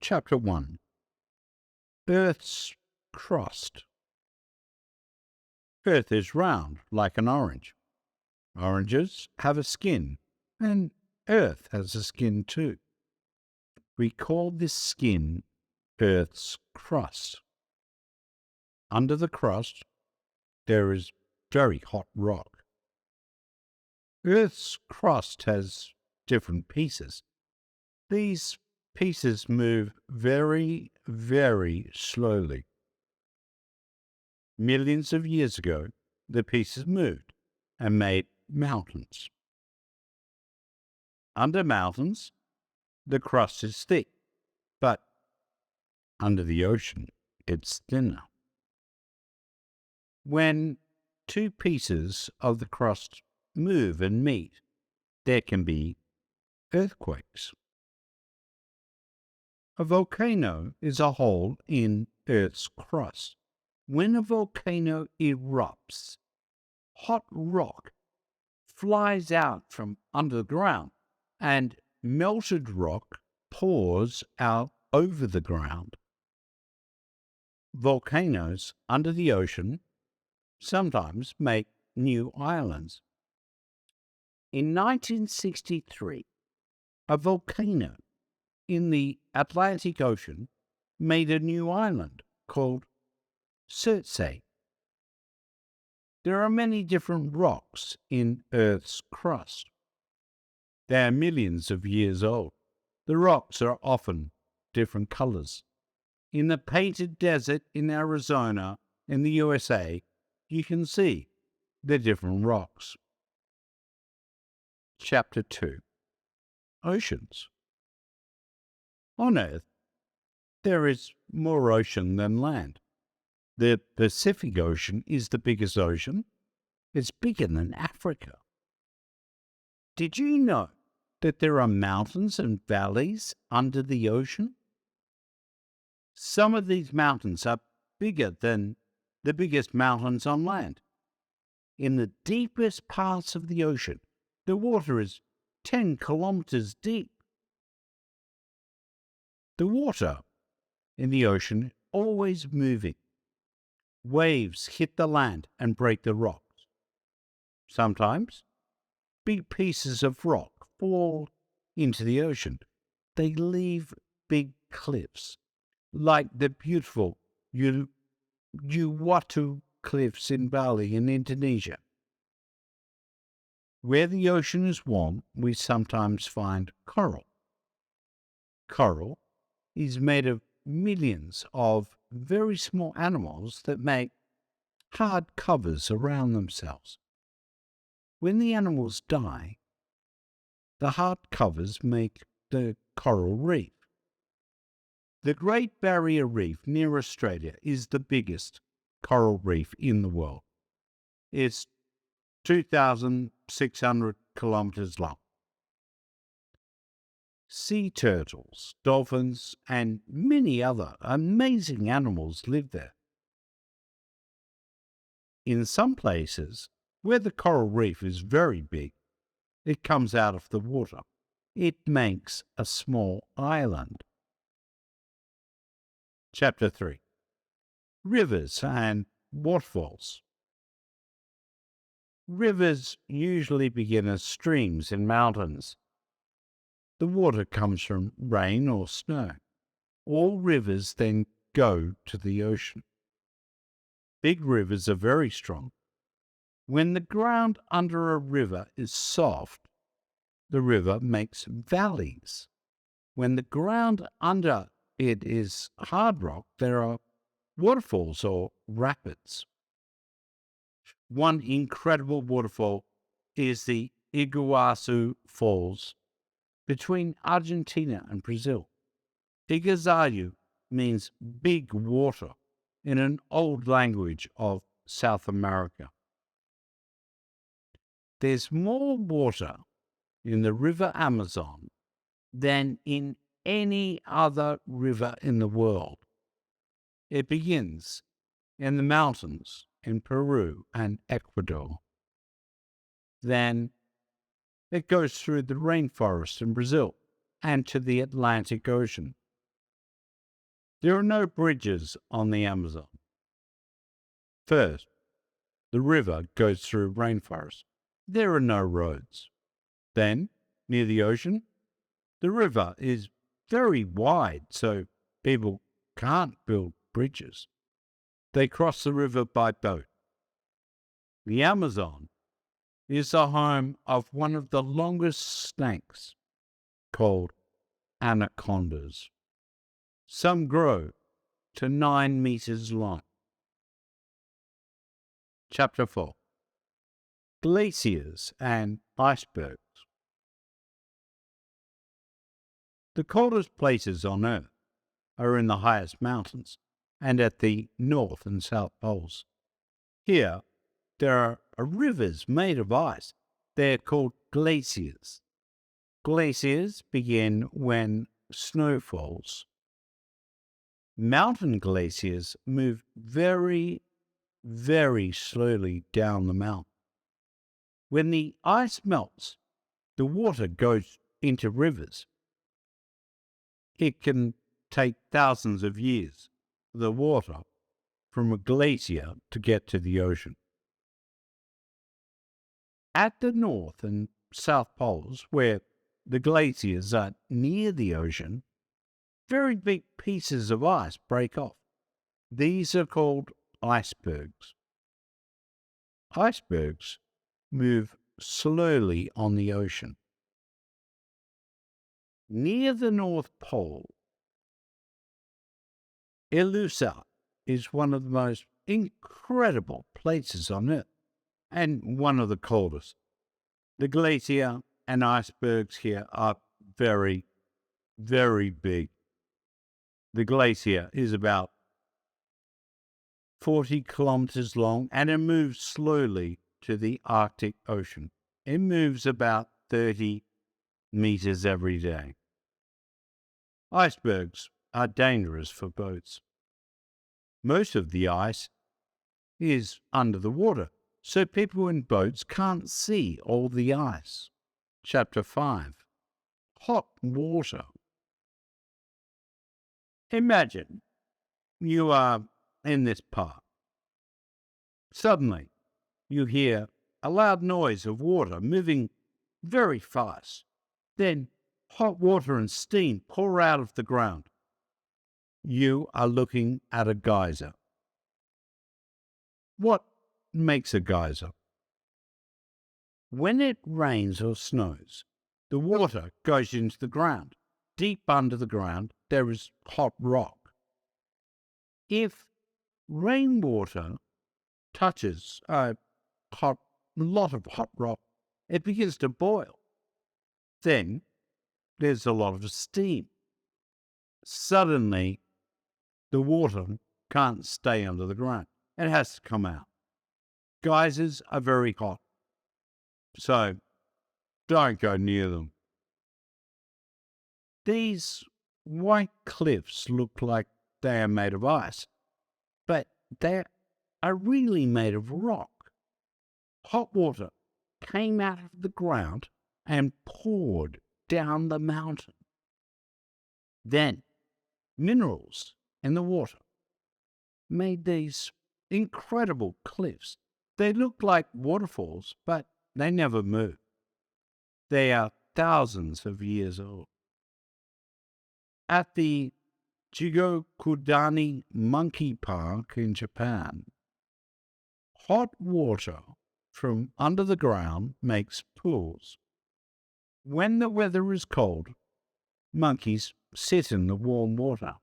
Chapter 1. Earth's Crust. Earth is round like an orange. Oranges have a skin, and Earth has a skin too. We call this skin Earth's crust. Under the crust, there is very hot rock. Earth's crust has different pieces. These pieces move very, very slowly. Millions of years ago, the pieces moved and made mountains. Under mountains, the crust is thick, but under the ocean, it's thinner. When two pieces of the crust move and meet, there can be earthquakes. A volcano is a hole in Earth's crust. When a volcano erupts, hot rock flies out from under the ground and melted rock pours out over the ground. Volcanoes under the ocean sometimes make new islands. In 1963, a volcano in the Atlantic Ocean made a new island called Surtsey. There are many different rocks in Earth's crust. They are millions of years old. The rocks are often different colors. In the Painted Desert in Arizona, in the USA, you can see the different rocks. Chapter 2. Oceans. On Earth, there is more ocean than land. The Pacific Ocean is the biggest ocean. It's bigger than Africa. Did you know that there are mountains and valleys under the ocean? Some of these mountains are bigger than the biggest mountains on land. In the deepest parts of the ocean, the water is 10 kilometers deep. The water in the ocean is always moving. Waves hit the land and break the rocks. Sometimes, big pieces of rock fall into the ocean. They leave big cliffs, like the beautiful Uluwatu cliffs in Bali in Indonesia. Where the ocean is warm, we sometimes find coral. Coral is made of millions of very small animals that make hard covers around themselves. When the animals die, the hard covers make the coral reef. The Great Barrier Reef near Australia is the biggest coral reef in the world. It's 2,600 kilometers long. Sea turtles, dolphins, and many other amazing animals live there. In some places, where the coral reef is very big, it comes out of the water. It makes a small island. Chapter 3. Rivers and Waterfalls. Rivers usually begin as streams in mountains. The water comes from rain or snow. All rivers then go to the ocean. Big rivers are very strong. When the ground under a river is soft, the river makes valleys. When the ground under it is hard rock, there are waterfalls or rapids. One incredible waterfall is the Iguazu Falls between Argentina and Brazil. Iguazu means big water in an old language of South America. There's more water in the river Amazon than in any other river in the world. It begins in the mountains in Peru and Ecuador. Then it goes through the rainforest in Brazil and to the Atlantic Ocean. There are no bridges on the Amazon. First, the river goes through rainforest. There are no roads. Then, near the ocean, the river is very wide, so people can't build bridges. They cross the river by boat. The Amazon is the home of one of the longest snakes, called anacondas. Some grow to 9 meters long. Chapter 4. Glaciers and Icebergs. The coldest places on Earth are in the highest mountains and at the North and South Poles. Here, there are rivers made of ice. They are called glaciers. Glaciers begin when snow falls. Mountain glaciers move very, very slowly down the mountain. When the ice melts, the water goes into rivers. It can take thousands of years for the water from a glacier to get to the ocean. At the North and South Poles, where the glaciers are near the ocean, very big pieces of ice break off. These are called icebergs. Icebergs move slowly on the ocean. Near the North Pole, Erosion is one of the most incredible places on Earth, and one of the coldest. The glacier and icebergs here are very, very big. The glacier is about 40 kilometers long, and it moves slowly to the Arctic Ocean. It moves about 30 meters every day. Icebergs are dangerous for boats. Most of the ice is under the water, so people in boats can't see all the ice. Chapter 5. Hot water. Imagine you are in this park. Suddenly, you hear a loud noise of water moving very fast. Then, hot water and steam pour out of the ground. You are looking at a geyser. What makes a geyser? When it rains or snows, the water goes into the ground. Deep under the ground, there is hot rock. If rainwater touches a lot of hot rock, it begins to boil. Then there's a lot of steam. Suddenly, the water can't stay under the ground. It has to come out. Geysers are very hot, so don't go near them. These white cliffs look like they are made of ice, but they are really made of rock. Hot water came out of the ground and poured down the mountain. Then minerals in the water made these incredible cliffs. They look like waterfalls, but they never move. They are thousands of years old. At the Jigokudani Monkey Park in Japan, hot water from under the ground makes pools. When the weather is cold, monkeys sit in the warm water.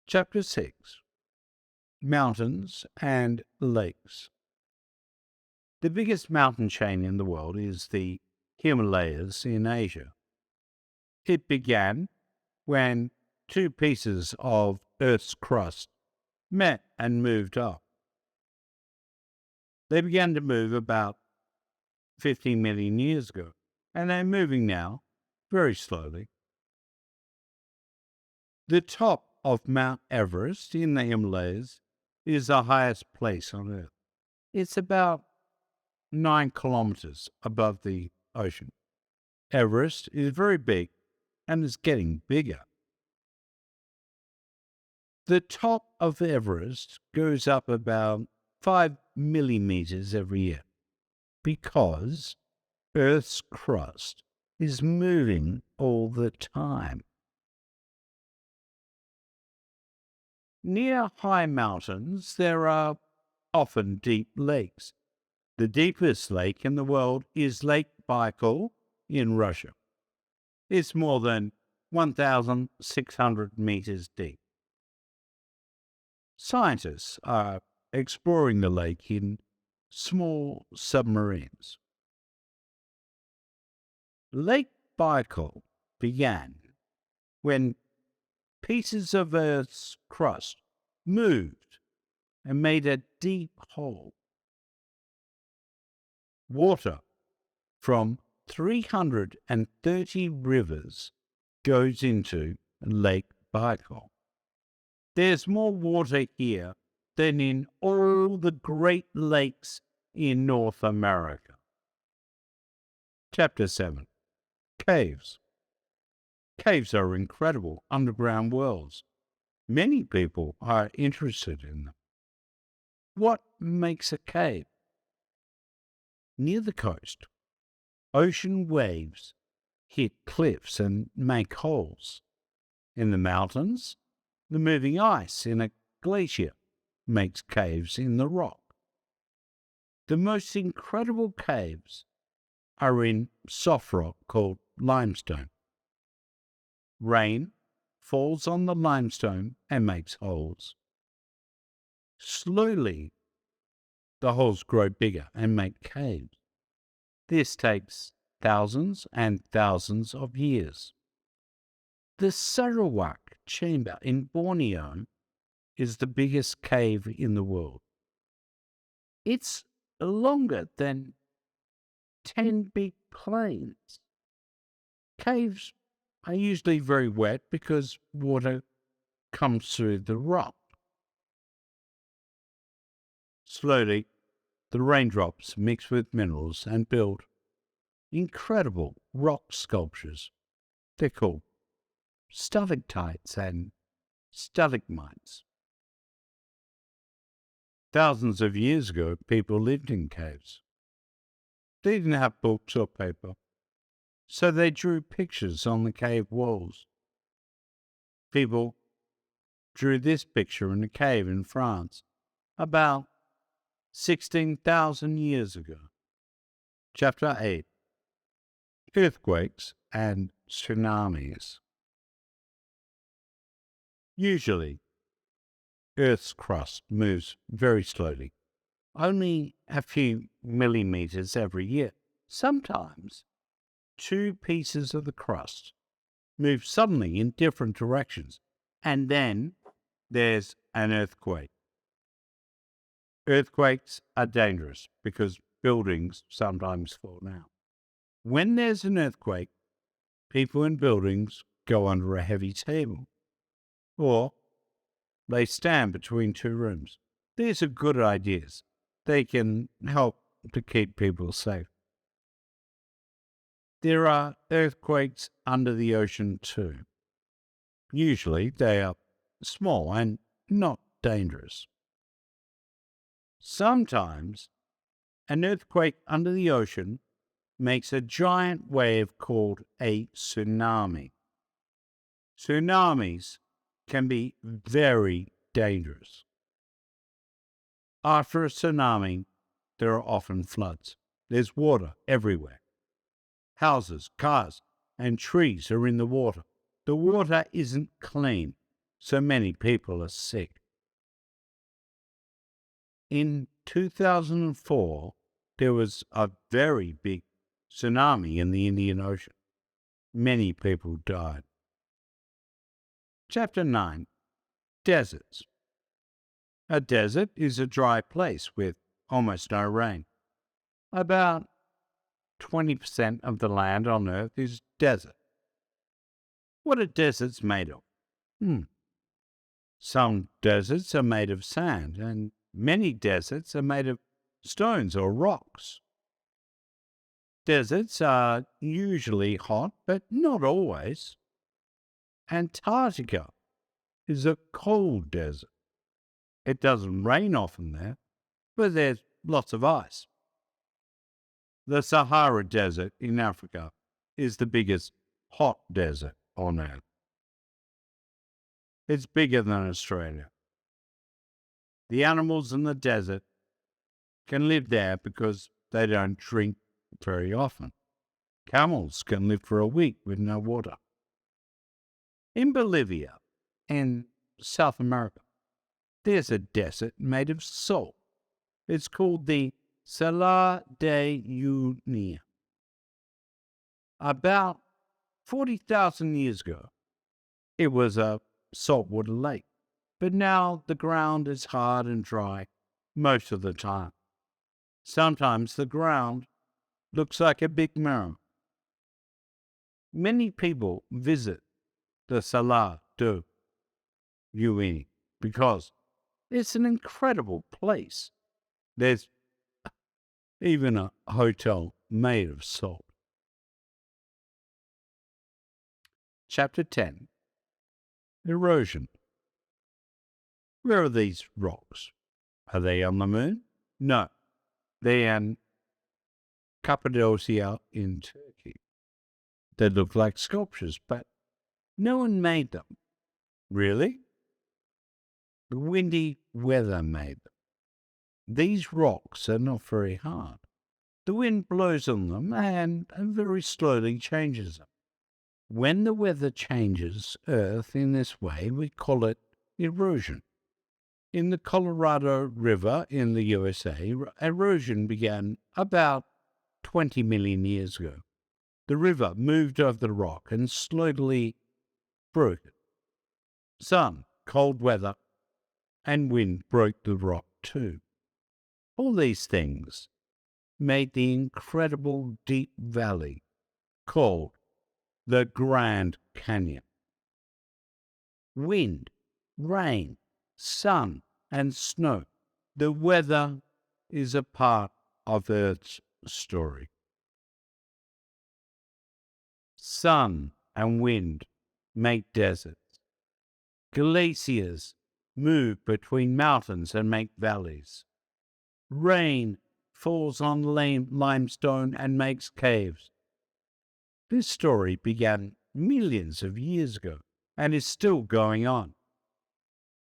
Chapter 6. Mountains and Lakes. The biggest mountain chain in the world is the Himalayas in Asia. It began when two pieces of Earth's crust met and moved up. They began to move about 15 million years ago, and they're moving now very slowly. The top of Mount Everest in the Himalayas is the highest place on Earth. It's about 9 kilometers above the ocean. Everest is very big and is getting bigger. The top of Everest goes up about 5 millimeters every year because Earth's crust is moving all the time. Near high mountains, there are often deep lakes. The deepest lake in the world is Lake Baikal in Russia. It's more than 1,600 meters deep. Scientists are exploring the lake in small submarines. Lake Baikal began when pieces of Earth's crust moved and made a deep hole. Water from 330 rivers goes into Lake Baikal. There's more water here than in all the Great Lakes in North America. Chapter 7. Caves. Caves are incredible underground worlds. Many people are interested in them. What makes a cave? Near the coast, ocean waves hit cliffs and make holes. In the mountains, the moving ice in a glacier makes caves in the rock. The most incredible caves are in soft rock called limestone. Rain falls on the limestone and makes holes. Slowly, the holes grow bigger and make caves. This takes thousands and thousands of years. The Sarawak Chamber in Borneo is the biggest cave in the world. It's longer than 10 big planes. Caves are usually very wet because water comes through the rock. Slowly, the raindrops mix with minerals and build incredible rock sculptures. They're called stalactites and stalagmites. Thousands of years ago, people lived in caves. They didn't have books or paper, so they drew pictures on the cave walls. People drew this picture in a cave in France about 16,000 years ago. Chapter 8. Earthquakes and Tsunamis. Usually, Earth's crust moves very slowly, only a few millimeters every year. Sometimes, two pieces of the crust move suddenly in different directions, and then there's an earthquake. Earthquakes are dangerous because buildings sometimes fall down. When there's an earthquake, people in buildings go under a heavy table, or they stand between two rooms. These are good ideas. They can help to keep people safe. There are earthquakes under the ocean too. Usually they are small and not dangerous. Sometimes an earthquake under the ocean makes a giant wave called a tsunami. Tsunamis can be very dangerous. After a tsunami, there are often floods. There's water everywhere. Houses, cars, and trees are in the water. The water isn't clean, so many people are sick. In 2004, there was a very big tsunami in the Indian Ocean. Many people died. Chapter 9. Deserts. A desert is a dry place with almost no rain. About 20% of the land on Earth is desert. What are deserts made of? Some deserts are made of sand, and many deserts are made of stones or rocks. Deserts are usually hot, but not always. Antarctica is a cold desert. It doesn't rain often there, but there's lots of ice. The Sahara Desert in Africa is the biggest hot desert on Earth. It's bigger than Australia. The animals in the desert can live there because they don't drink very often. Camels can live for a week with no water. In Bolivia and South America, there's a desert made of salt. It's called the Salar de Uyuni. About 40,000 years ago, it was a saltwater lake, but now the ground is hard and dry most of the time. Sometimes the ground looks like a big mirror. Many people visit the Salar de Uyuni because it's an incredible place. There's even a hotel made of salt. Chapter 10. Erosion. Where are these rocks? Are they on the moon? No, they're in Cappadocia in Turkey. They look like sculptures, but no one made them. Really? The windy weather made them. These rocks are not very hard. The wind blows on them and very slowly changes them. When the weather changes Earth in this way, we call it erosion. In the Colorado River in the USA, erosion began about 20 million years ago. The river moved over the rock and slowly broke it. Sun, cold weather, and wind broke the rock too. All these things made the incredible deep valley called the Grand Canyon. Wind, rain, sun, and snow. The weather is a part of Earth's story. Sun and wind make deserts. Glaciers move between mountains and make valleys. Rain falls on limestone and makes caves. This story began millions of years ago and is still going on.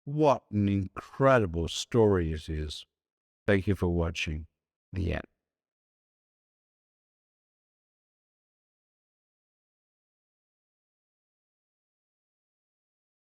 What an incredible story it is. Thank you for watching. The end.